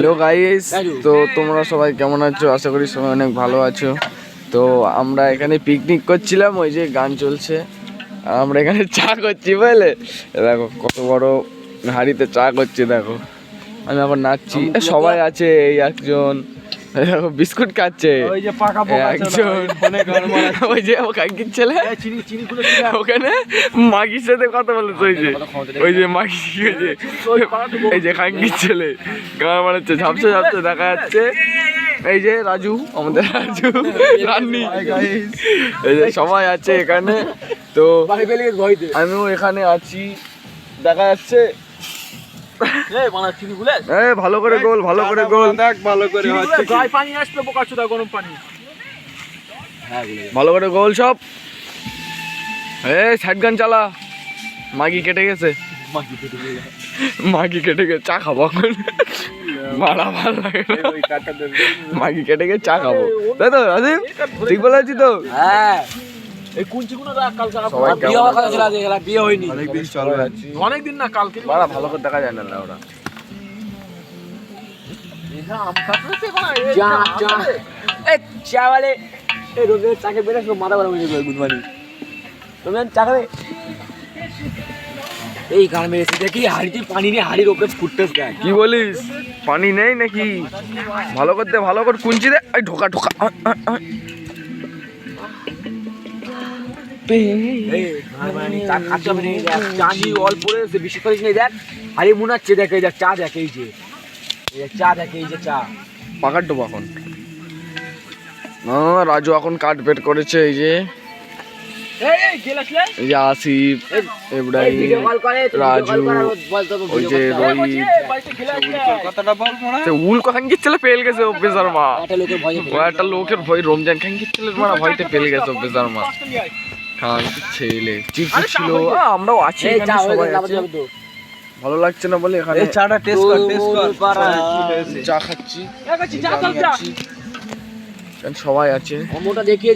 Hello guys, তো তোমরা সবাই কেমন আছো? আশা করি সবাই অনেক ভালো আছো। তো আমরা এখানে পিকনিক করছিলাম, ওই যে গান চলছে আর আমরা এখানে চা করছি, বুঝলে? দেখো কত বড় হাঁড়িতে চা করছি, দেখো আমি আবার নাচছি, সবাই আছে। এই একজন দেখো বিস্কুট খাচ্ছে, একজন ওই যে কাকির ছেলে ওখানে মাগির সাথে কথা বলেছে, ওই যে মাগি, এই যে কাকির ছেলে গান মারাচ্ছে, ঝাপসে ঝাপসে দেখা যাচ্ছে। এই যে রাজু, আমাদের রাজু রান্নি, এই যে সবাই আছে এখানে। তো আমিও এখানে আছি, দেখা যাচ্ছে। ভালো করে গোল, ভালো করে গোল, ভালো করে গোল সব। সাইড গান চালা, মাগি কেটে গেছে, মাগি কেটে গেছে, চা খাবো এখন। ভালো লাগে, মাগি কেটে গেছে, চা খাবো, তাই তো রাজীব? ঠিক বলেছি তো? হ্যাঁ। অনেকদিন না, কালকে ভালো করে দেখা যায় না ওরা। এই গান মেরেছে দেখি, হাড়িতে পানি নেই, হাড়ির ওপরে ফুটতেছে। কি বলিস, পানি নেই নাকি? ভালো করতে, ভালো করে কুঞ্চি দে, এই ঢোকা ঢোকা। হাড়ি মুনাচ্ছে, দেখ এই চা, দেখ এই যে চা, দেখ এই যে চা পাকার ঢোকা। এখন রাজু এখন কাঠ বের করেছে, এই যে আসিফ, ইব্রাহিম, রাজু, ওই যে উল খাঙ্গির ছেলে পেল গেছে অফিসার মা, একটা লোকের ভয়, রমজান খাঙ্গির ছেলের মারা ভয়তে পেল গেছে অফিসার মা। খাঙ্গির ছেলে চিপস ছিল, আমরাও আছি, ভালো লাগছে না বলে এখানে চাটা টেস্ট কর, চা খাচ্ছি, সবাই আছে। দেখিয়ে